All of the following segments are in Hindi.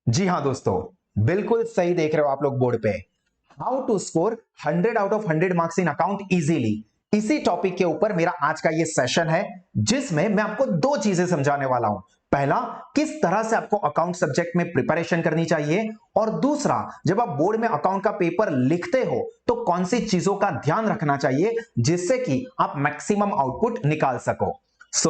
जी हां दोस्तों, बिल्कुल सही देख रहे हो आप लोग बोर्ड पे। How to score 100 out of 100 marks in account easily. इसी टॉपिक के ऊपर मेरा आज का ये सेशन है, जिसमें मैं आपको दो चीजें समझाने वाला हूं। पहला, किस तरह से आपको अकाउंट सब्जेक्ट में प्रिपरेशन करनी चाहिए, और दूसरा, जब आप बोर्ड में अकाउंट का पेपर लिखते हो तो कौन सी चीजों का ध्यान रखना चाहिए जिससे कि आप मैक्सिमम आउटपुट निकाल सको।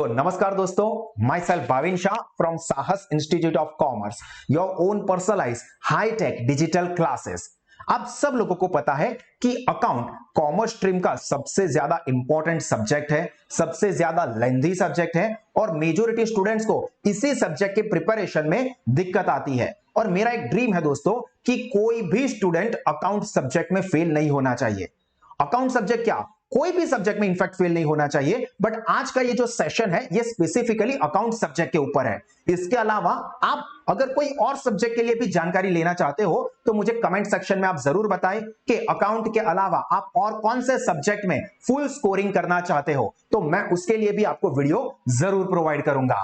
नमस्कार दोस्तों, myself Bhavin Shah from Sahas institute of commerce, your own personalise hitech digital classes. आप सब लोगों को पता है कि अकाउंट कॉमर्स स्ट्रीम का सबसे ज्यादा इंपॉर्टेंट सब्जेक्ट है, सबसे ज्यादा लेंथी सब्जेक्ट है, और मेजोरिटी स्टूडेंट्स को इसी सब्जेक्ट के प्रिपरेशन में दिक्कत आती है। और मेरा एक ड्रीम है दोस्तों कि कोई भी स्टूडेंट अकाउंट सब्जेक्ट में फेल नहीं होना चाहिए। अकाउंट सब्जेक्ट क्या, कोई भी सब्जेक्ट में इनफैक्ट फेल नहीं होना चाहिए, बट आज का ये जो सेशन है ये स्पेसिफिकली अकाउंट सब्जेक्ट के ऊपर है। इसके अलावा आप अगर कोई और सब्जेक्ट के लिए भी जानकारी लेना चाहते हो तो मुझे कमेंट सेक्शन में आप जरूर बताएं कि अकाउंट के अलावा आप और कौन से सब्जेक्ट में फुल स्कोरिंग करना चाहते हो, तो मैं उसके लिए भी आपको वीडियो जरूर प्रोवाइड करूंगा।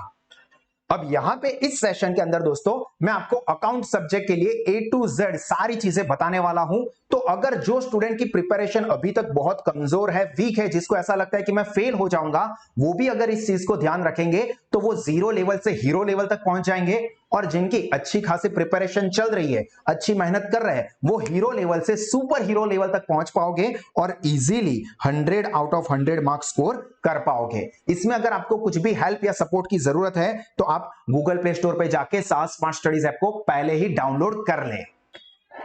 अब यहां पे इस सेशन के अंदर दोस्तों मैं आपको अकाउंट सब्जेक्ट के लिए ए टू जेड सारी चीजें बताने वाला हूं। तो अगर जो स्टूडेंट की प्रिपरेशन अभी तक बहुत कमजोर है, वीक है, जिसको ऐसा लगता है कि मैं फेल हो जाऊंगा, वो भी अगर इस चीज को ध्यान रखेंगे तो वो जीरो लेवल से हीरो लेवल तक पहुंच जाएंगे। और जिनकी अच्छी खासी प्रिपरेशन चल रही है, अच्छी मेहनत कर रहे हैं, वो हीरो लेवल से सुपर हीरो लेवल तक पहुंच पाओगे और easily 100 out of 100 marks score कर पाओगे। इसमें अगर आपको कुछ भी हेल्प या सपोर्ट की जरूरत है तो आप गूगल प्ले स्टोर पे जाके साहस स्मार्ट स्टडीज ऐप को पहले ही डाउनलोड कर लें।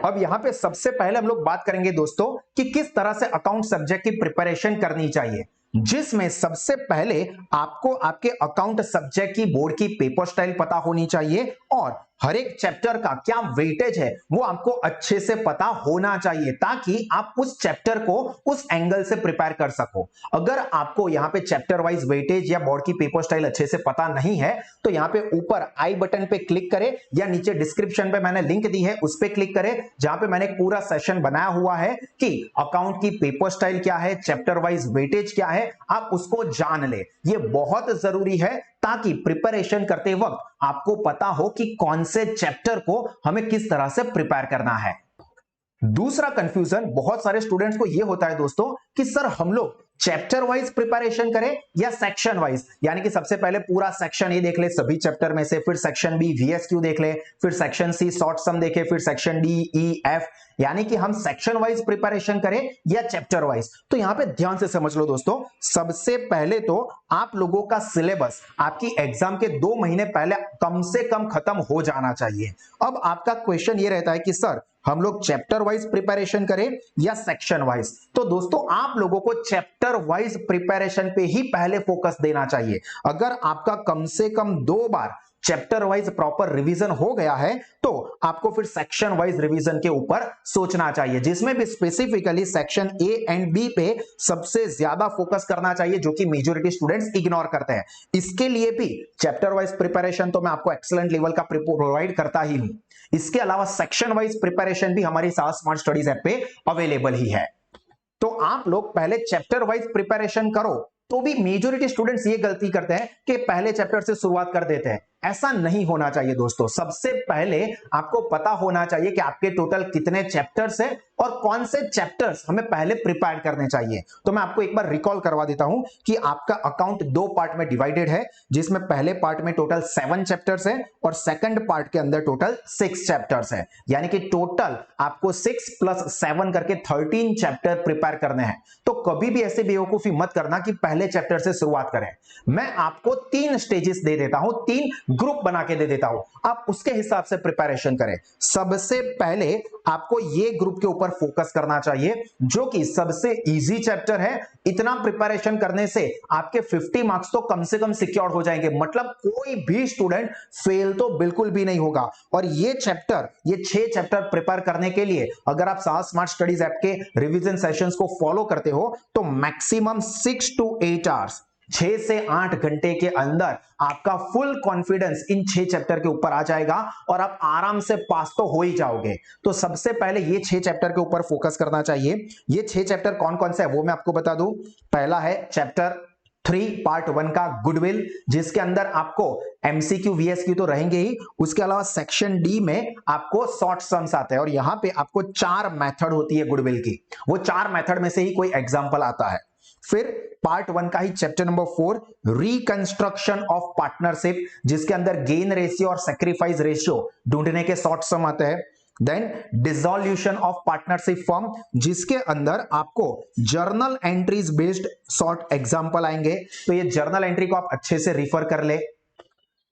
अब यहां पे सबसे पहले हम लोग बात करेंगे दोस्तों कि किस तरह से अकाउंट सब्जेक्ट की प्रिपरेशन करनी चाहिए, जिसमें सबसे पहले आपको आपके अकाउंट सब्जेक्ट की बोर्ड की पेपर स्टाइल पता होनी चाहिए और हर एक चैप्टर का क्या वेटेज है वो आपको अच्छे से पता होना चाहिए, ताकि आप उस चैप्टर को उस एंगल से प्रिपेयर कर सको। अगर आपको यहां पे चैप्टर वाइज वेटेज या बोर्ड की पेपर स्टाइल अच्छे से पता नहीं है तो यहां पे ऊपर आई बटन पे क्लिक करें या नीचे डिस्क्रिप्शन पे मैंने लिंक दी है उस पे क्लिक करें, जहां पे मैंने एक पूरा सेशन बनाया हुआ है कि अकाउंट की पेपर स्टाइल क्या है, चैप्टर वाइज वेटेज क्या है, आप उसको जान ले। ये बहुत जरूरी है ताकि प्रिपरेशन करते वक्त आपको पता हो कि कौन से चैप्टर को हमें किस तरह से प्रिपेयर करना है। दूसरा कंफ्यूजन बहुत सारे स्टूडेंट्स को यह होता है दोस्तों कि सर हम लोग चैप्टर वाइज प्रिपरेशन करें या सेक्शन वाइज, यानी कि सबसे पहले पूरा सेक्शन ए देख ले सभी चैप्टर में से, फिर सेक्शन बी वीएसक्यू देख ले, फिर सेक्शन सी शॉर्ट सम देखे, फिर सेक्शन डी ई एफ, यानी कि हम सेक्शन वाइज प्रिपरेशन करें या चैप्टर वाइज। तो यहां पे ध्यान से समझ लो दोस्तों, सबसे पहले तो आप लोगों का सिलेबस आपकी एग्जाम के 2 महीने पहले कम से कम खत्म हो जाना चाहिए। अब आपका क्वेश्चन ये रहता है कि सर हम लोग चैप्टर वाइज प्रिपरेशन करें या सेक्शन वाइज। तो दोस्तों आप लोगों को चैप्टर वाइज प्रिपरेशन पे ही पहले फोकस देना चाहिए। अगर आपका कम से कम 2 बार चैप्टर वाइज प्रॉपर रिवीजन हो गया है तो आपको फिर सेक्शन वाइज रिवीजन के ऊपर सोचना चाहिए, जिसमें भी specifically section A and B पे सबसे ज्यादा फोकस करना चाहिए, जो कि मेजॉरिटी स्टूडेंट्स इग्नोर करते हैं। इसके लिए भी चैप्टर वाइज प्रिपरेशन तो मैं आपको एक्सीलेंट लेवल का प्रोवाइड करता ही हूं। इसके अलावा सेक्शन वाइज प्रिपरेशन भी हमारी साहस स्मार्ट स्टडीज ऐप पे अवेलेबल ही है। तो आप लोग पहले चैप्टर वाइज प्रिपरेशन करो। तो भी मेजॉरिटी स्टूडेंट्स ये गलती करते हैं कि पहले चैप्टर से शुरुआत कर देते हैं। ऐसा नहीं होना चाहिए दोस्तों। सबसे पहले आपको पता होना चाहिए कि आपके टोटल कितने चैप्टर्स हैं और कौन से चैप्टर्स हमें पहले प्रिपेयर करने चाहिए। तो मैं आपको एक बार रिकॉल करवा देता हूं कि आपका अकाउंट 2 पार्ट में डिवाइडेड है, जिसमें पहले पार्ट में टोटल 7 चैप्टर्स है और सेकंड पार्ट के अंदर टोटल 6 चैप्टर्स है, यानी कि टोटल आपको 6 + 7 करके 13 चैप्टर प्रिपेयर करने हैं। तो कभी भी ऐसे बेवकूफी मत करना कि पहले चैप्टर से शुरुआत करें। मैं आपको 3 स्टेजेस दे देता हूं, 3 ग्रुप बना के दे देता हूं, आप उसके हिसाब से प्रिपरेशन करें। सबसे पहले आपको ये ग्रुप के ऊपर फोकस करना चाहिए जो कि सबसे इजी चैप्टर है। इतना प्रिपरेशन करने से आपके 50 मार्क्स तो कम से कम सिक्योर हो जाएंगे, मतलब कोई भी स्टूडेंट फेल तो बिल्कुल भी नहीं होगा। और ये 6 चैप्टर प्रिपेयर करने के लिए अगर आप साहस स्मार्ट स्टडीज ऐप के रिवीजन सेशंस को फॉलो करते हो तो मैक्सिमम 6 to 8 आवर्स, 6 से 8 घंटे के अंदर आपका फुल कॉन्फिडेंस इन 6 चैप्टर के ऊपर आ जाएगा और आप आराम से पास तो हो ही जाओगे। तो सबसे पहले ये 6 चैप्टर के ऊपर फोकस करना चाहिए। ये 6 चैप्टर कौन कौन से है वो मैं आपको बता दूं। पहला है चैप्टर 3 पार्ट 1 का गुडविल, जिसके अंदर आपको एमसीक्यू वीएसक्यू तो रहेंगे ही, उसके अलावा सेक्शन डी में आपको शॉर्ट सम्स आते हैं और यहां पे आपको 4 मेथड होती है गुडविल की, वो 4 मेथड में से ही कोई एग्जांपल आता है। फिर पार्ट 1 का ही chapter number 4 reconstruction of partnership, जिसके अंदर गेन रेशियो और सैक्रिफाइस रेशियो ढूंढने के शॉर्ट सम आते हैं। Then dissolution of partnership firm, जिसके अंदर आपको journal entries based short example आएंगे, तो ये जर्नल एंट्री को आप अच्छे से रिफर कर ले।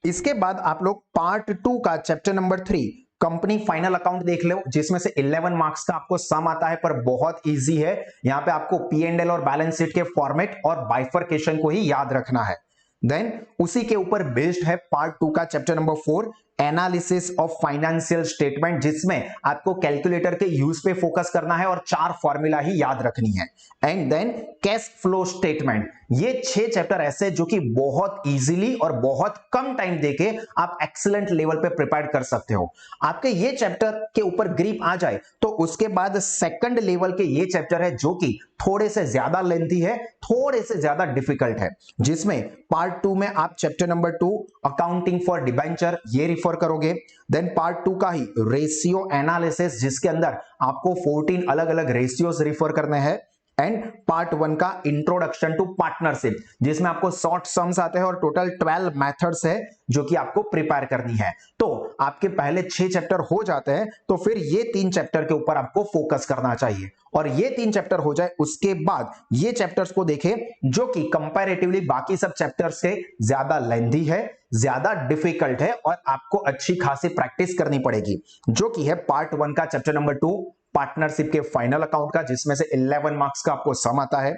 इसके बाद आप लोग पार्ट 2 का chapter number 3 company final account देख लो, जिसमें से 11 मार्क्स का आपको सम आता है, पर बहुत इजी है। यहां पे आपको P&L और बैलेंस शीट के फॉर्मेट और बाइफरकेशन को ही याद रखना है। देन उसी के ऊपर बेस्ड है पार्ट 2 का chapter number 4 analysis of financial statement, जिसमें आपको कैलकुलेटर के यूज पे फोकस करना है और 4 फॉर्मूला ही याद रखनी है। And then cash flow statement, ये 6 चैप्टर ऐसे जो कि बहुत इजीली और बहुत कम टाइम देके आप एक्सीलेंट लेवल पे प्रिपेयर कर सकते हो। आपके ये चैप्टर के ऊपर ग्रिप आ जाए तो उसके बाद सेकंड लेवल के ये चैप्टर है जो कि थोड़े से ज्यादा लेंथी है, थोड़े से ज्यादा डिफिकल्ट है, जिसमें पार्ट 2 में आप chapter number 2 accounting for debenture ये रिफर करोगे। देन पार्ट 2 का ही रेशियो एनालिसिस, जिसके अंदर आपको 14 अलग अलग रेशियोज रिफर करने हैं। एंड पार्ट 1 का इंट्रोडक्शन टू पार्टनरशिप, जिसमें आपको शॉर्ट सम्स आते हैं और टोटल 12 मेथड्स है जो कि आपको प्रिपेयर करनी है। तो आपके पहले 6 चैप्टर हो जाते हैं, तो फिर ये 3 चैप्टर के ऊपर आपको फोकस करना चाहिए, और ये 3 चैप्टर हो जाए उसके बाद ये चैप्टर्स को देखें जो कि कंपैरेटिवली बाकी सब चैप्टर्स से ज्यादा लेंथी है, ज्यादा डिफिकल्ट है, और आपको अच्छी खासी प्रैक्टिस करनी पड़ेगी, जो कि है पार्ट 1 का चैप्टर नंबर 2 पार्टनरशिप के फाइनल अकाउंट का, जिसमें से 11 मार्क्स का आपको सम आता है।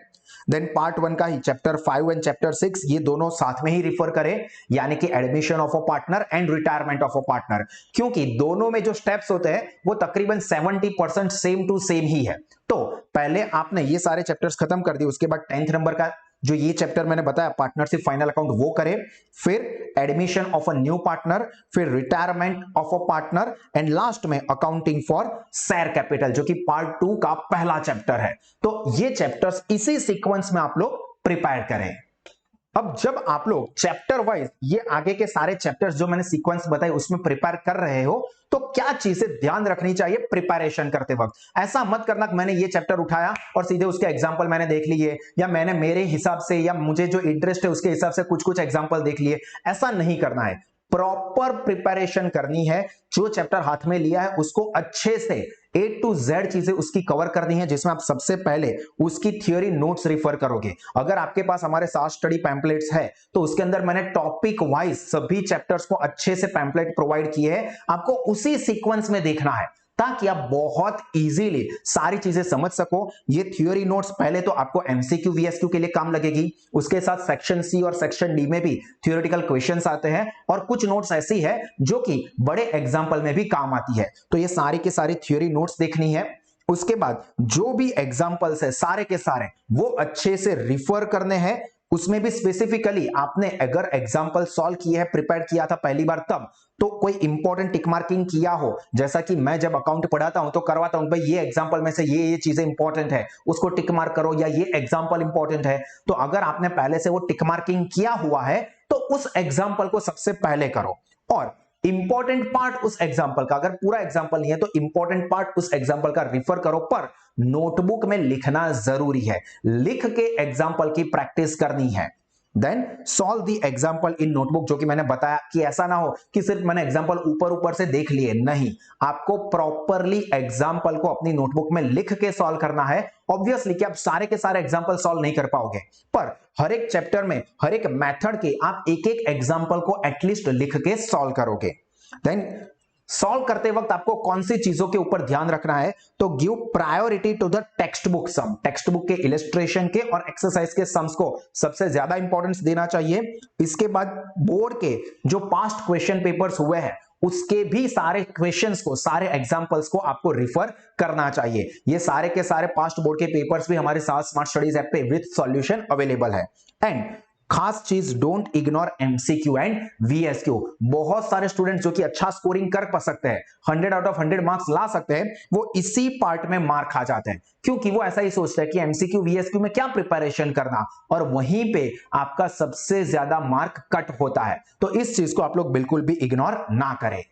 देन पार्ट 1 का ही चैप्टर 5 एंड चैप्टर 6 ये दोनों साथ में ही रिफर करें, यानी कि admission of a partner and retirement of a partner, क्योंकि दोनों में जो स्टेप्स होते हैं वो तकरीबन 70% सेम टू सेम ही है। तो पहले आपने ये सारे चैप्टर्स खत्म कर दिए, उसके बाद 10th नंबर का जो ये चैप्टर मैंने बताया पार्टनरशिप फाइनल अकाउंट वो करें, फिर admission of a new partner, फिर retirement of a partner, and last में अकाउंटिंग फॉर शेयर कैपिटल, जो कि पार्ट 2 का पहला चैप्टर है। तो ये चैप्टर्स इसी सीक्वेंस में आप लोग प्रिपेयर करें। अब जब आप लोग चैप्टर वाइज ये आगे के सारे चैप्टर्स जो मैंने सीक्वेंस बताई उसमें प्रिपेयर कर रहे हो, तो क्या चीजें ध्यान रखनी चाहिए प्रिपरेशन करते वक्त। ऐसा मत करना कि मैंने ये चैप्टर उठाया और सीधे उसके एग्जांपल मैंने देख लिए, या मैंने मेरे हिसाब से या मुझे जो इंटरेस्ट है उसके हिसाब से कुछ कुछ एग्जांपल देख लिए। ऐसा नहीं करना है, प्रॉपर प्रिपरेशन करनी है। जो चैप्टर हाथ में लिया है उसको अच्छे से A to Z चीजें उसकी कवर करनी है, जिसमें आप सबसे पहले उसकी थ्योरी नोट्स रिफर करोगे। अगर आपके पास हमारे साथ स्टडी पैम्पलेट्स है तो उसके अंदर मैंने टॉपिक वाइज सभी चैप्टर्स को अच्छे से पैम्पलेट प्रोवाइड किए हैं, आपको उसी सीक्वेंस में देखना है ताकि आप बहुत इजीली सारी चीजें समझ सको। ये थ्योरी नोट्स पहले तो आपको एमसीक्यू वीएसक्यू के लिए काम लगेगी, उसके साथ सेक्शन सी और सेक्शन डी में भी थ्योरेटिकल क्वेश्चंस आते हैं, और कुछ नोट्स ऐसी है जो कि बड़े एग्जाम्पल में भी काम आती है। तो ये सारी के सारी थ्योरी नोट्स देखनी है। उसके बाद जो भी एग्जाम्पल्स है सारे के सारे वो अच्छे से रिफर करने हैं। उसमें भी स्पेसिफिकली आपने अगर एग्जाम्पल सॉल्व किया है, प्रिपेयर किया था पहली बार, तब तो कोई इंपॉर्टेंट टिक मार्किंग किया हो, जैसा कि मैं जब अकाउंट पढ़ाता हूं तो करवाता हूं, भाई ये एग्जांपल में से ये चीजें इंपॉर्टेंट है उसको टिक मार्क करो, या ये एग्जांपल इंपॉर्टेंट है। तो अगर आपने पहले से वो टिक मार्किंग किया हुआ है तो उस एग्जांपल को सबसे पहले करो, और इंपॉर्टेंट पार्ट उस एग्जांपल का, अगर पूरा एग्जांपल नहीं है तो इंपॉर्टेंट पार्ट उस एग्जांपल का रिफर करो, पर नोटबुक में लिखना जरूरी है, लिख के एग्जांपल की प्रैक्टिस करनी है। Then solve the example in notebook, जो कि मैंने बताया कि ऐसा ना हो कि सिर्फ मैंने एग्जांपल ऊपर ऊपर से देख लिए, नहीं, आपको प्रॉपरली एग्जांपल को अपनी नोटबुक में लिख के सॉल्व करना है। ऑब्वियसली कि आप सारे के सारे एग्जांपल सॉल्व नहीं कर पाओगे, पर हर एक चैप्टर में हर एक मेथड के आप एक एक एग्जांपल को एटलीस्ट लिख के सॉल्व करोगे। देन सॉल्व करते वक्त आपको कौन सी चीजों के ऊपर ध्यान रखना है, तो give priority to the textbook sum, textbook के इलस्ट्रेशन के और एक्सरसाइज के सम्स को सबसे ज्यादा इंपॉर्टेंस देना चाहिए। इसके बाद बोर्ड के जो पास्ट क्वेश्चन पेपर्स हुए हैं उसके भी सारे क्वेश्चंस को, सारे एग्जांपल्स को आपको रिफर करना चाहिए। ये सारे के सारे पास्ट बोर्ड के पेपर्स भी हमारे साथ स्मार्ट स्टडीज ऐप पे विद सॉल्यूशन अवेलेबल है। एंड खास चीज, डोंट इग्नोर एमसीक्यू एंड वीएसक्यू। बहुत सारे स्टूडेंट्स जो कि अच्छा स्कोरिंग कर सकते हैं, 100 आउट ऑफ 100 मार्क्स ला सकते हैं, वो इसी पार्ट में मार खा जाते हैं, क्योंकि वो ऐसा ही सोचते हैं कि एमसीक्यू वीएसक्यू में क्या प्रिपरेशन करना, और वहीं पे आपका सबसे ज्यादा मार्क कट होता है। तो इस चीज को आप लोग बिल्कुल भी इग्नोर ना करें।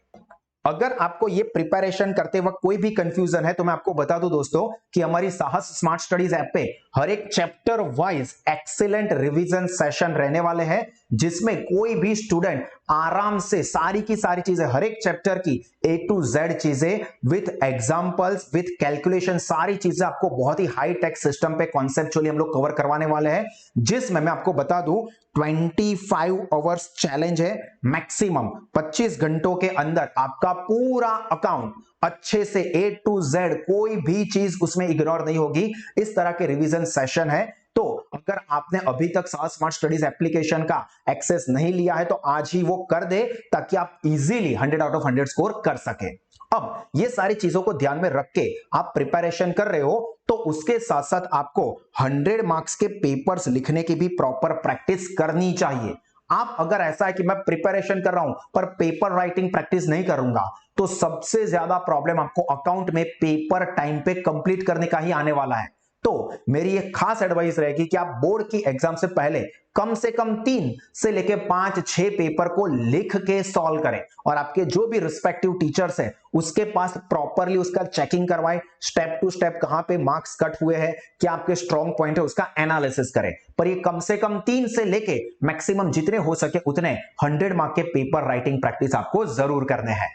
अगर आपको ये प्रिपरेशन करते वक्त कोई भी कंफ्यूजन है तो मैं आपको बता दूं दोस्तों कि हमारी साहस स्मार्ट स्टडीज ऐप पे हर एक chapter wise excellent revision session रहने वाले हैं, जिसमें कोई भी स्टूडेंट आराम से सारी की सारी चीजें, हर एक चैप्टर की A to Z चीजें विथ एग्जांपल्स, विथ कैलकुलेशन, सारी चीजें आपको बहुत ही हाई टेक सिस्टम पे कॉन्सेप्चुअली हम लोग कवर करवाने वाले हैं, जिसमें मैं आपको बता दूं 25 आवर्स चैलेंज है, मैक्सिमम 25 घंटों के अंदर आपका पूरा अकाउंट अच्छे से A to Z, कोई भी चीज उसमें इग्नोर नहीं होगी। इस तरह के रिवीजन सेशन है। तो अगर आपने अभी तक साहस स्मार्ट स्टडीज एप्लीकेशन का एक्सेस नहीं लिया है तो आज ही वो कर दे, ताकि आप इजीली 100 आउट ऑफ 100 स्कोर कर सके। अब ये सारी चीजों को ध्यान में रख के आप प्रिपरेशन कर रहे हो, तो उसके साथ साथ आपको 100 मार्क्स के पेपर्स लिखने की भी प्रॉपर प्रैक्टिस करनी चाहिए। आप अगर ऐसा है कि मैं प्रिपरेशन कर रहा हूं पर पेपर राइटिंग प्रैक्टिस नहीं करूंगा, तो सबसे ज्यादा प्रॉब्लम आपको अकाउंट में पेपर टाइम पे कंप्लीट करने का ही आने वाला है। तो मेरी एक खास एडवाइस रहेगी कि आप बोर्ड की एग्जाम से पहले कम से कम 3 से लेके 5-6 पेपर को लिख के सॉल्व करें, और आपके जो भी रिस्पेक्टिव टीचर्स हैं उसके पास प्रॉपरली उसका चेकिंग करवाएं, स्टेप टू स्टेप कहां पे मार्क्स कट हुए हैं, क्या आपके स्ट्रॉन्ग पॉइंट है, उसका एनालिसिस करें। पर ये कम से कम 3 से लेके मैक्सिमम जितने हो सके उतने 100 मार्क के पेपर राइटिंग प्रैक्टिस आपको जरूर करने हैं।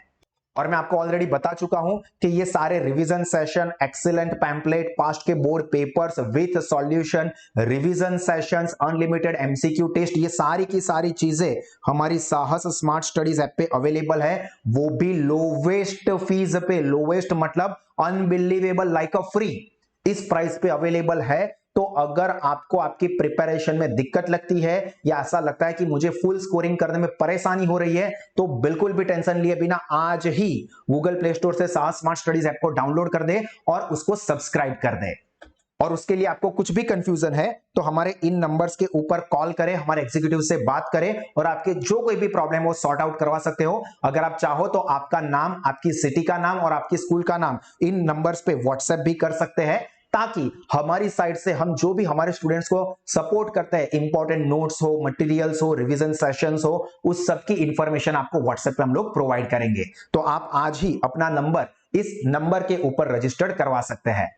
और मैं आपको ऑलरेडी बता चुका हूं कि ये सारे revision session, excellent pamphlet, past के board papers with solution, revision sessions, unlimited MCQ test, ये सारी की सारी चीजें हमारी साहस स्मार्ट स्टडीज ऐप पे अवेलेबल है, वो भी लोवेस्ट फीस पे। लोवेस्ट मतलब अनबिलीवेबल, लाइक अ फ्री, इस प्राइस पे अवेलेबल है। तो अगर आपको आपकी प्रिपरेशन में दिक्कत लगती है या ऐसा लगता है कि मुझे फुल स्कोरिंग करने में परेशानी हो रही है, तो बिल्कुल भी टेंशन लिए बिना आज ही गूगल प्ले स्टोर से साहस स्मार्ट स्टडीज ऐप को डाउनलोड कर दे और उसको सब्सक्राइब कर दे। और उसके लिए आपको कुछ भी कंफ्यूजन है तो हमारे इन नंबर्स के ऊपर कॉल करें, हमारे एग्जीक्यूटिव से बात करें और आपके जो कोई भी प्रॉब्लम हो सॉर्ट आउट करवा सकते हो। अगर आप चाहो तो आपका नाम, आपकी सिटी का नाम और आपकी स्कूल का नाम इन नंबर्स पे व्हाट्सएप भी कर सकते हैं, ताकि हमारी साइड से हम जो भी हमारे स्टूडेंट्स को सपोर्ट करते हैं, इंपॉर्टेंट नोट्स हो, मटेरियल्स हो, रिवीजन सेशंस हो, उस सब की इंफॉर्मेशन आपको व्हाट्सएप पे हम लोग प्रोवाइड करेंगे। तो आप आज ही अपना नंबर इस नंबर के ऊपर रजिस्टर्ड करवा सकते हैं।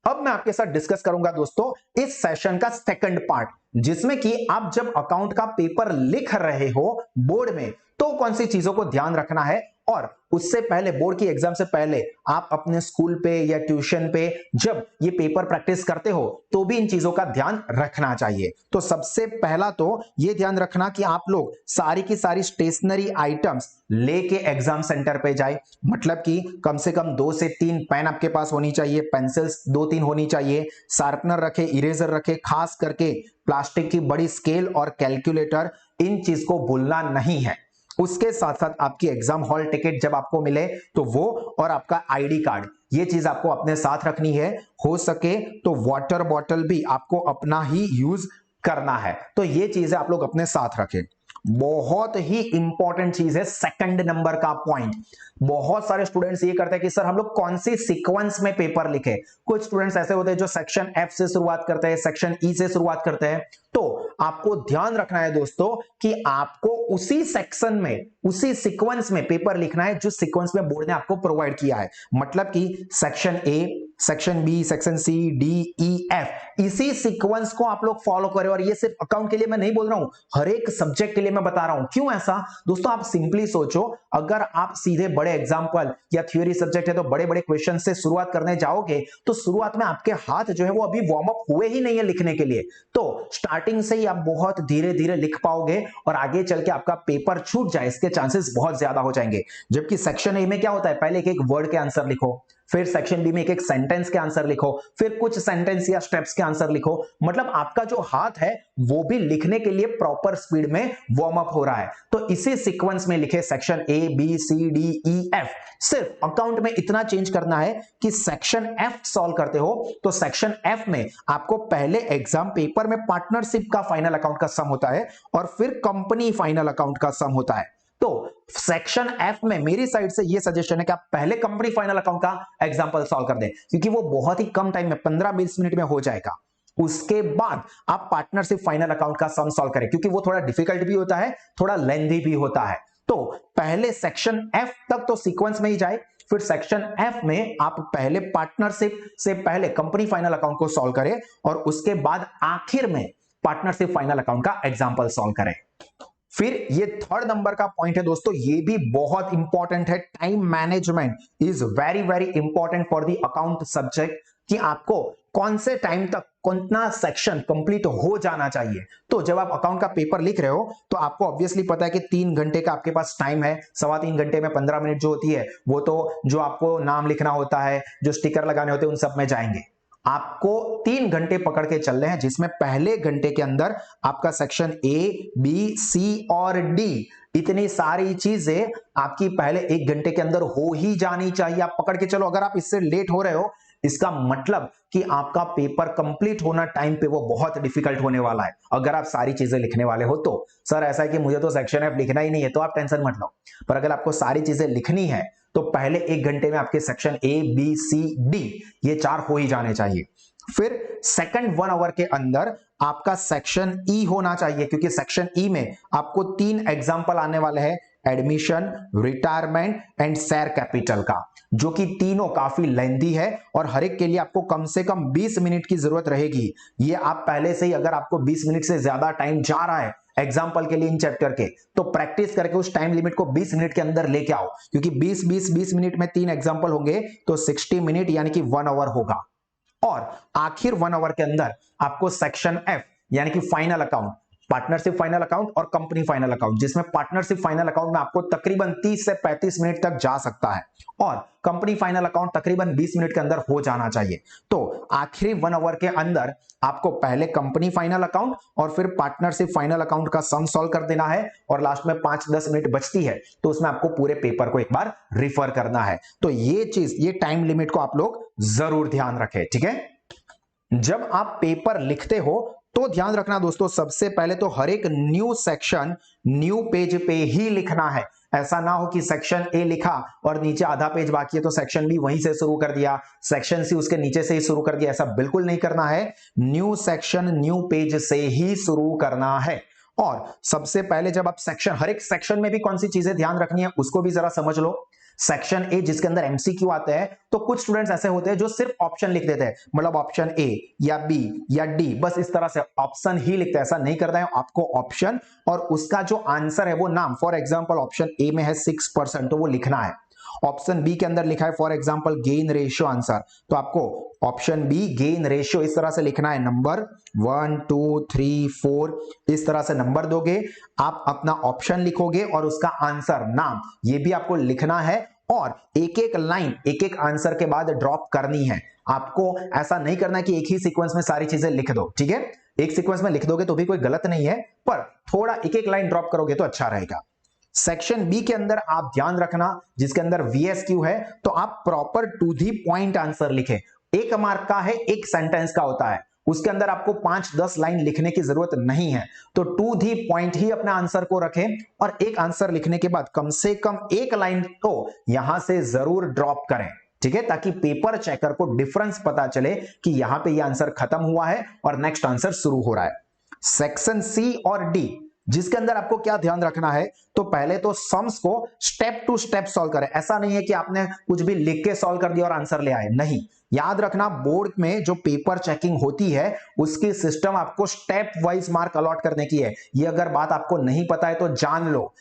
अब मैं आपके साथ डिस्कस करूंगा दोस्तों इस सेशन का सेकंड पार्ट, जिसमें कि आप जब अकाउंट का पेपर लिख रहे हो बोर्ड में तो कौन सी चीजों को ध्यान रखना है, और उससे पहले बोर्ड की एग्जाम से पहले आप अपने स्कूल पे या ट्यूशन पे जब ये पेपर प्रैक्टिस करते हो तो भी इन चीजों का ध्यान रखना चाहिए। तो सबसे पहला तो ये ध्यान रखना कि आप लोग सारी की सारी स्टेशनरी आइटम्स लेके एग्जाम सेंटर पे जाए, मतलब कि कम से कम 2 से 3 पेन आपके पास होनी चाहिए, पेंसिल्स 2-3 होनी चाहिए, शार्पनर रखे, इरेजर रखे, खास करके प्लास्टिक की बड़ी स्केल और कैलकुलेटर, इन चीज को भूलना नहीं है। उसके साथ साथ आपकी एग्जाम हॉल टिकट जब आपको मिले तो वो, और आपका आईडी कार्ड, ये चीज आपको अपने साथ रखनी है। हो सके तो वाटर बॉटल भी आपको अपना ही यूज करना है। तो ये चीजें आप लोग अपने साथ रखें। बहुत ही इंपॉर्टेंट चीज है सेकंड नंबर का पॉइंट। बहुत सारे स्टूडेंट्स ये करते हैं कि सर हम लोग कौन सी सीक्वेंस में पेपर लिखे। कुछ स्टूडेंट्स ऐसे होते हैं जो सेक्शन एफ से शुरुआत करते हैं, सेक्शन ई से शुरुआत करते हैं। तो आपको ध्यान रखना है दोस्तों कि आपको उसी सेक्शन में, उसी सीक्वेंस में पेपर लिखना है जो सीक्वेंस में बोर्ड ने आपको प्रोवाइड किया है। मतलब कि section A, section B, section C, D, E, F, इसी सीक्वेंस को आप लोग फॉलो करें। और ये सिर्फ अकाउंट के लिए मैं नहीं बोल रहा हूं, हर एक सब्जेक्ट के लिए मैं बता रहा हूं। क्यों ऐसा दोस्तों, आप सिंपली सोचो, अगर आप सीधे बड़े एग्जांपल या थ्योरी सब्जेक्ट है तो बड़े बड़े क्वेश्चन से शुरुआत करने जाओगे तो शुरुआत में आपके हाथ जो है वो अभी वार्म अप हुए ही नहीं है लिखने के लिए। तो स्टार्टिंग से ही आप बहुत धीरे धीरे लिख पाओगे और आगे चल के आपका पेपर छूट जाए इसके चांसेस बहुत ज्यादा हो जाएंगे। जबकि सेक्शन ए में क्या होता है, पहले एक एक वर्ड के आंसर लिखो, फिर सेक्शन बी में एक एक सेंटेंस के आंसर लिखो, फिर कुछ सेंटेंस या स्टेप्स के आंसर लिखो। मतलब आपका जो हाथ है वो भी लिखने के लिए प्रॉपर स्पीड में वार्म अप हो रहा है। तो इसी सीक्वेंस में लिखे section A B C D E F. सिर्फ अकाउंट में इतना चेंज करना है कि सेक्शन एफ सॉल्व करते हो तो सेक्शन एफ में आपको पहले एग्जाम पेपर में पार्टनरशिप का फाइनल अकाउंट का सम होता है और फिर कंपनी फाइनल अकाउंट का सम होता है। तो सेक्शन एफ में मेरी साइड से ये सजेशन है कि आप पहले कंपनी फाइनल अकाउंट का एग्जांपल सॉल्व कर दें, क्योंकि वो बहुत ही कम टाइम में 15-20 मिनट में हो जाएगा। उसके बाद आप पार्टनरशिप फाइनल अकाउंट का सम सॉल्व करें, क्योंकि वो थोड़ा डिफिकल्ट भी होता है, थोड़ा लेंथी भी होता है। तो पहले सेक्शन एफ तक तो सीक्वेंस में ही जाए, फिर सेक्शन एफ में आप पहले पार्टनरशिप से पहले कंपनी फाइनल अकाउंट को सॉल्व करें और उसके बाद आखिर में पार्टनरशिप फाइनल अकाउंट का एग्जांपल सॉल्व करें। फिर ये थर्ड नंबर का पॉइंट है दोस्तों, ये भी बहुत इंपॉर्टेंट है। Time management is very very important for the account subject, कि आपको कौन से टाइम तक कितना सेक्शन कंप्लीट हो जाना चाहिए। तो जब आप अकाउंट का पेपर लिख रहे हो तो आपको ऑब्वियसली पता है कि 3 घंटे का आपके पास टाइम है। 3.25 घंटे में 15 मिनट जो होती है वो तो जो आपको नाम लिखना होता है, जो स्टिकर लगाने होते हैं, उन सब में जाएंगे। आपको 3 घंटे पकड़ के चल रहे हैं, जिसमें पहले घंटे के अंदर आपका सेक्शन ए बी सी और डी, इतनी सारी चीजें आपकी पहले 1 घंटे के अंदर हो ही जानी चाहिए। आप पकड़ के चलो, अगर आप इससे लेट हो रहे हो इसका मतलब कि आपका पेपर कंप्लीट होना टाइम पे वो बहुत डिफिकल्ट होने वाला है। अगर आप सारी चीजें लिखने वाले हो तो सर ऐसा है कि मुझे तो सेक्शन एफ लिखना ही नहीं है, तो आप टेंशन मत लो। पर अगर आपको सारी चीजें लिखनी है तो पहले 1 घंटे में आपके section A B C D ये 4 हो ही जाने चाहिए। फिर सेकंड 1 आवर के अंदर आपका सेक्शन ई होना चाहिए, क्योंकि सेक्शन ई में आपको 3 एग्जाम्पल आने वाले हैं, admission, retirement and share capital का, जो कि तीनों काफी लेंथी है और हर एक के लिए आपको कम से कम 20 मिनट की जरूरत रहेगी। ये आप पहले से ही, अगर आपको 20 मिनट से ज्यादा टाइम जा रहा है एग्जाम्पल के लिए इन चैप्टर के, तो प्रैक्टिस करके उस टाइम लिमिट को 20 मिनट के अंदर लेके आओ, क्योंकि 20 मिनट में 3 एग्जाम्पल होंगे तो 60 मिनट यानी कि 1 आवर होगा। और आखिर 1 आवर के अंदर आपको सेक्शन एफ यानी कि final account, partnership final account और कंपनी फाइनल अकाउंट, जिसमें पार्टनरशिप फाइनल अकाउंट में आपको तकरीबन 30 से 35 मिनट तक जा सकता है और कंपनी फाइनल अकाउंट तकरीबन 20 मिनट के अंदर हो जाना चाहिए। तो आखिरी 1 आवर के अंदर आपको पहले कंपनी फाइनल अकाउंट और फिर पार्टनरशिप फाइनल अकाउंट का सम सॉल्व कर देना है और लास्ट में 5-10 मिनट बचती है तो उसमें आपको पूरे पेपर को एक बार रिफर करना है। तो ये चीज, ये टाइम लिमिट को आप लोग जरूर ध्यान रखें, ठीक है। जब आप पेपर लिखते हो तो ध्यान रखना दोस्तों, सबसे पहले तो हर एक न्यू सेक्शन न्यू पेज पे ही लिखना है। ऐसा ना हो कि सेक्शन ए लिखा और नीचे आधा पेज बाकी है तो सेक्शन बी वहीं से शुरू कर दिया, सेक्शन सी उसके नीचे से ही शुरू कर दिया। ऐसा बिल्कुल नहीं करना है, न्यू सेक्शन न्यू पेज से ही शुरू करना है। और सबसे पहले जब आप सेक्शन, हर एक सेक्शन में भी कौन सी चीजें ध्यान रखनी है उसको भी जरा समझ लो। सेक्शन ए जिसके अंदर एमसीक्यू आते हैं, तो कुछ स्टूडेंट्स ऐसे होते हैं जो सिर्फ ऑप्शन लिख देते हैं, मतलब ऑप्शन ए या बी या डी, बस इस तरह से ऑप्शन ही लिखते हैं। ऐसा नहीं करना है, आपको ऑप्शन और उसका जो आंसर है वो नाम, फॉर एग्जांपल ऑप्शन ए में है 6% तो वो लिखना है। ऑप्शन बी के अंदर लिखा है for example gain ratio answer, तो आपको ऑप्शन बी गेन रेशियो इस तरह से लिखना है, नंबर 1 2 3 4 इस तरह से नंबर दोगे, आप अपना ऑप्शन लिखोगे और उसका आंसर नाम ये भी आपको लिखना है और एक एक लाइन एक एक आंसर के बाद ड्रॉप करनी है। आपको ऐसा नहीं करना है कि एक ही सीक्वेंस में सारी चीजें लिख दो, ठीक है। एक सीक्वेंस में लिख दोगे तो भी कोई गलत नहीं है, पर थोड़ा एक एक लाइन ड्रॉप करोगे तो अच्छा रहेगा। सेक्शन बी के अंदर आप ध्यान रखना, जिसके अंदर VSQ है, तो आप proper to the point answer लिखें। 1 मार्क का है, 1 सेंटेंस का होता है, उसके अंदर आपको 5-10 लाइन लिखने की जरूरत नहीं है, तो टू दी पॉइंट ही अपने आंसर को रखें और एक आंसर लिखने के बाद कम से कम 1 लाइन तो यहां से जरूर ड्रॉप करें, ठीक है, ताकि पेपर चेकर को डिफरेंस पता चले कि यहां पे ये आंसर खत्म हुआ है और नेक्स्ट आंसर शुरू हो रहा है। सेक्शन सी और डी जिसके अंदर आपको क्या ध्यान रखना है, तो पहले तो सम्स को स्टेप टू स्टेप सॉल्व करें। ऐसा नहीं है कि आपने कुछ भी लिख के सॉल्व कर दिया और आंसर ले आए, नहीं। याद रखना, बोर्ड में जो पेपर चेकिंग होती है उसकी सिस्टम आपको स्टेप वाइज मार्क अलॉट करने की है। ये अगर बात आपको नहीं पता है तो जान लो,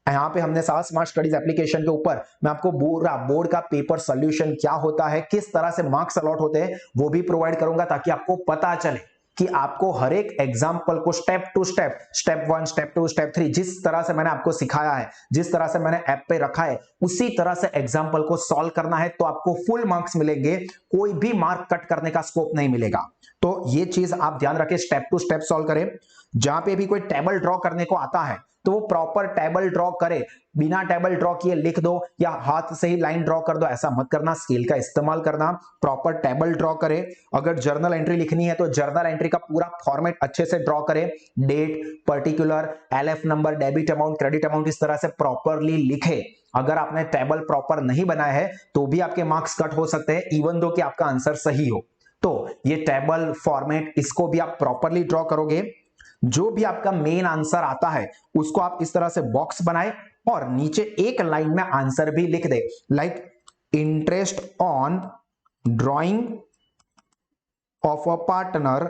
यहाँ पे हमने सारा स्मार्ट स्टडीज एप्लीकेशन के ऊपर मैं आपको पूरा बोर्ड का पेपर सोल्यूशन क्या होता है, किस तरह से मार्क्स अलॉट होते हैं, वो भी प्रोवाइड करूंगा ताकि आपको पता चले कि आपको हर एक एग्जाम्पल को step to step, step 1, step 2, step 3, जिस तरह से मैंने आपको सिखाया है, जिस तरह से मैंने ऐप पे रखा है, उसी तरह से एग्जाम्पल को सॉल्व करना है, तो आपको फुल मार्क्स मिलेंगे, कोई भी मार्क कट करने का स्कोप नहीं मिलेगा। तो ये चीज आप ध्यान रखें, स्टेप टू स्टेप सॉल्व करें। जहां पे भी कोई टेबल ड्रॉ करने को आता है तो वो प्रॉपर टेबल ड्रॉ करे, बिना टेबल ड्रॉ किए लिख दो या हाथ से ही लाइन ड्रॉ कर दो, ऐसा मत करना, स्केल का इस्तेमाल करना, प्रॉपर टेबल ड्रॉ करे। अगर जर्नल एंट्री लिखनी है तो जर्नल एंट्री का पूरा फॉर्मेट अच्छे से ड्रॉ करें, date, particular, LF number, debit amount, credit amount, इस तरह से प्रॉपरली लिखे। अगर आपने टेबल प्रॉपर नहीं बनाया है तो भी आपके मार्क्स कट हो सकते हैं, इवन दो कि आपका आंसर सही हो। तो ये टेबल फॉर्मेट, इसको भी आप प्रॉपरली ड्रॉ करोगे। जो भी आपका मेन आंसर आता है उसको आप इस तरह से बॉक्स बनाए और नीचे एक लाइन में आंसर भी लिख दे, like interest on drawing of a partner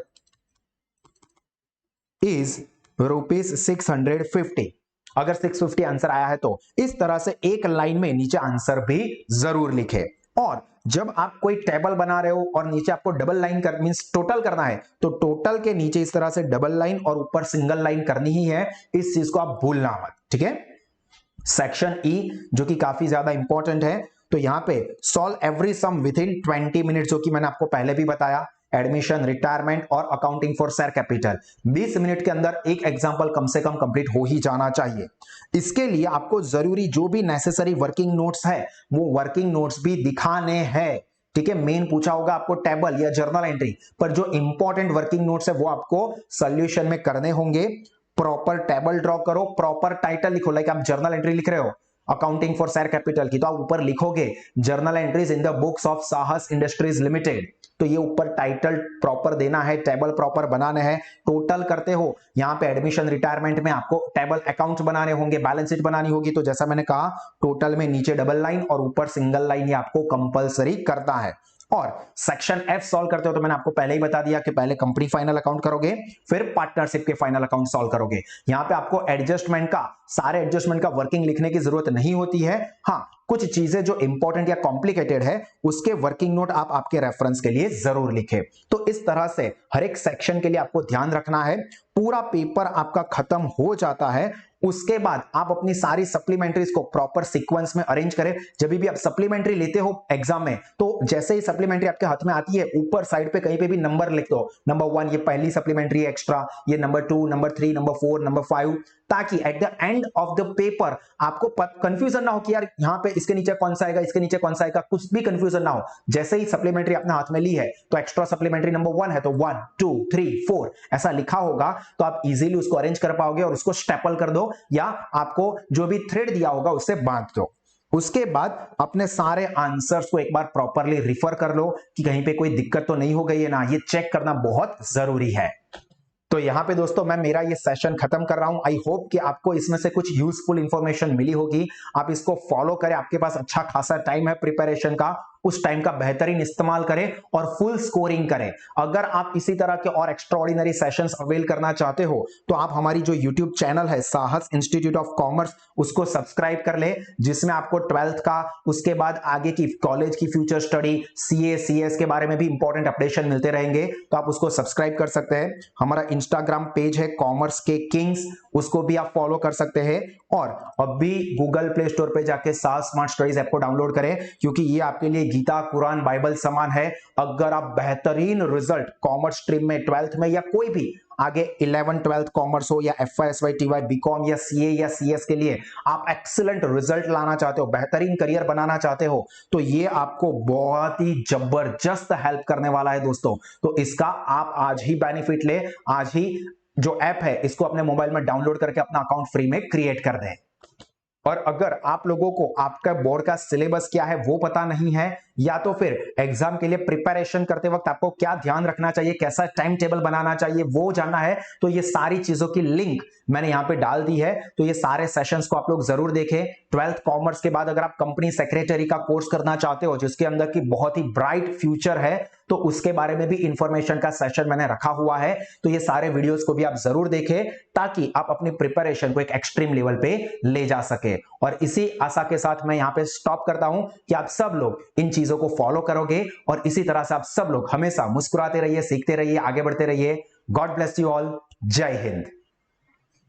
is ₹650। अगर 650 आंसर आया है तो इस तरह से एक लाइन में नीचे आंसर भी जरूर लिखे। और जब आप कोई टेबल बना रहे हो और नीचे आपको डबल लाइन कर मींस टोटल करना है, तो टोटल के नीचे इस तरह से डबल लाइन और ऊपर सिंगल लाइन करनी ही है, इस चीज को आप भूलना मत, ठीक है। सेक्शन ई जो कि काफी ज्यादा इंपॉर्टेंट है, तो यहां पे solve every sum within 20 minute, जो कि मैंने आपको पहले भी बताया, एडमिशन, रिटायरमेंट और accounting for share capital, 20 minute के अंदर एक एग्जांपल कम से कम कंप्लीट हो ही जाना चाहिए। इसके लिए आपको जरूरी जो भी नेसेसरी वर्किंग नोट्स है वो वर्किंग नोट्स भी दिखाने हैं, ठीक है। मेन पूछा होगा आपको टेबल या जर्नल एंट्री, पर जो इंपॉर्टेंट वर्किंग नोट्स है वो आपको सॉल्यूशन में करने होंगे। प्रॉपर टेबल ड्रॉ करो, प्रॉपर टाइटल लिखो, लाइक आप जर्नल एंट्री लिख रहे हो अकाउंटिंग फॉर शेयर कैपिटल की, तो आप ऊपर लिखोगे journal entries in the books of साहस इंडस्ट्रीज लिमिटेड, तो ये ऊपर टाइटल प्रॉपर देना है, टेबल प्रॉपर बनाने हैं। टोटल करते हो, यहाँ पे एडमिशन रिटायरमेंट में आपको टेबल अकाउंट्स बनाने होंगे, बैलेंस शीट बनानी होगी, तो जैसा मैंने कहा टोटल में नीचे डबल लाइन और ऊपर सिंगल लाइन, ये आपको कंपलसरी करता है। और सेक्शन एफ सॉल्व करते हो तो मैंने आपको पहले ही बता दिया कि पहले कंपनी फाइनल अकाउंट करोगे, फिर पार्टनरशिप के फाइनल अकाउंट सॉल्व करोगे। यहां पे आपको एडजस्टमेंट का, सारे एडजस्टमेंट का वर्किंग लिखने की जरूरत नहीं होती है। हाँ, कुछ चीजें जो इंपॉर्टेंट या कॉम्प्लिकेटेड है उसके वर्किंग नोट आप आपके रेफरेंस के लिए जरूर लिखें। तो इस तरह से हर एक सेक्शन के लिए आपको ध्यान रखना है। पूरा पेपर आपका खत्म हो जाता है, उसके बाद आप अपनी सारी सप्लीमेंट्रीज को प्रॉपर सीक्वेंस में अरेंज करें। जब भी आप सप्लीमेंट्री लेते हो एग्जाम में, तो जैसे ही सप्लीमेंट्री आपके हाथ में आती है, ऊपर साइड पे कहीं पे भी नंबर लिख दो, नंबर 1 ये पहली सप्लीमेंट्री एक्स्ट्रा, ये नंबर 2, नंबर 3, नंबर 4, नंबर 5, ताकि at the end of the paper आपको कंफ्यूजन ना हो कि यार यहाँ पे इसके नीचे कौन सा आएगा, इसके नीचे कौन सा आएगा, कुछ भी कंफ्यूजन ना हो। जैसे ही सप्लीमेंट्री आपने हाथ में ली है तो एक्स्ट्रा सप्लीमेंट्री नंबर 1 है तो 1, 2, 3, 4 ऐसा लिखा होगा, तो आप इजीली उसको अरेंज कर पाओगे और उसको स्टेपल कर दो या आपको जो भी थ्रेड दिया होगा उससे बांध दो। उसके बाद अपने सारे आंसर्स को एक बार प्रॉपरली रिफर कर लो कि कहीं पे कोई दिक्कत तो नहीं हो गई है ना, ये चेक करना बहुत जरूरी है। तो यहां पे दोस्तों मैं मेरा ये सेशन खत्म कर रहा हूं। आई होप कि आपको इसमें से कुछ यूजफुल इंफॉर्मेशन मिली होगी। आप इसको फॉलो करें, आपके पास अच्छा खासा टाइम है प्रिपरेशन का, उस टाइम का बेहतरीन इस्तेमाल करें और फुल स्कोरिंग करें। अगर आप इसी तरह के और एक्स्ट्राऑर्डिनरी सेशंस अवेल करना चाहते हो तो आप हमारी जो यूट्यूब चैनल है साहस इंस्टीट्यूट ऑफ कॉमर्स, उसको सब्सक्राइब कर ले, जिसमें आपको 12th का, उसके बाद आगे की कॉलेज की फ्यूचर स्टडी, सीए, सीएस के बारे में भी इंपॉर्टेंट अपडेशन मिलते रहेंगे, तो आप उसको सब्सक्राइब कर सकते हैं। हमारा इंस्टाग्राम पेज है कॉमर्स के किंग्स, उसको भी आप फॉलो कर सकते हैं। और अभी गूगल प्ले स्टोर पे जाके साहस स्मार्ट स्टडीज ऐप को डाउनलोड करें, क्योंकि ये आपके लिए गीता, कुरान, बाइबल समान है। अगर आप बेहतरीन रिजल्ट कॉमर्स स्ट्रीम में 12th में या कोई भी आगे 11, 12th कॉमर्स हो या FY, SY, TY, बीकॉम या सीए या सीएस के लिए आप एक्सीलेंट रिजल्ट लाना चाहते हो, बेहतरीन करियर बनाना चाहते हो, तो ये आपको बहुत ही जबरदस्त हेल्प करने वाला है दोस्तों। तो इसका आप आज ही बेनिफिट ले, आज ही जो ऐप है इसको अपने मोबाइल में डाउनलोड करके अपना अकाउंट फ्री में क्रिएट कर दें। और अगर आप लोगों को आपका बोर्ड का सिलेबस क्या है वो पता नहीं है, या तो फिर एग्जाम के लिए प्रिपरेशन करते वक्त आपको क्या ध्यान रखना चाहिए, कैसा टाइम टेबल बनाना चाहिए वो जानना है, तो ये सारी चीजों की लिंक मैंने यहां पे डाल दी है। तो ये सारे सेशंस को आप लोग जरूर देखें। 12th कॉमर्स के बाद अगर आप कंपनी सेक्रेटरी का कोर्स करना चाहते हो, जिसके अंदर की बहुत ही ब्राइट फ्यूचर है, तो उसके बारे में भी इंफॉर्मेशन का सेशन मैंने रखा हुआ है। तो ये सारे वीडियोस को भी आप जरूर देखें, ताकि आप अपनी प्रिपरेशन को एक एक्सट्रीम लेवल पे ले जा सके। और इसी आशा के साथ मैं यहां पे स्टॉप करता हूं कि आप सब लोग इन चीजों को फॉलो करोगे और इसी तरह से आप सब लोग हमेशा मुस्कुराते रहिए, सीखते रहिए, आगे बढ़ते रहिए। God bless you all. जय हिंद।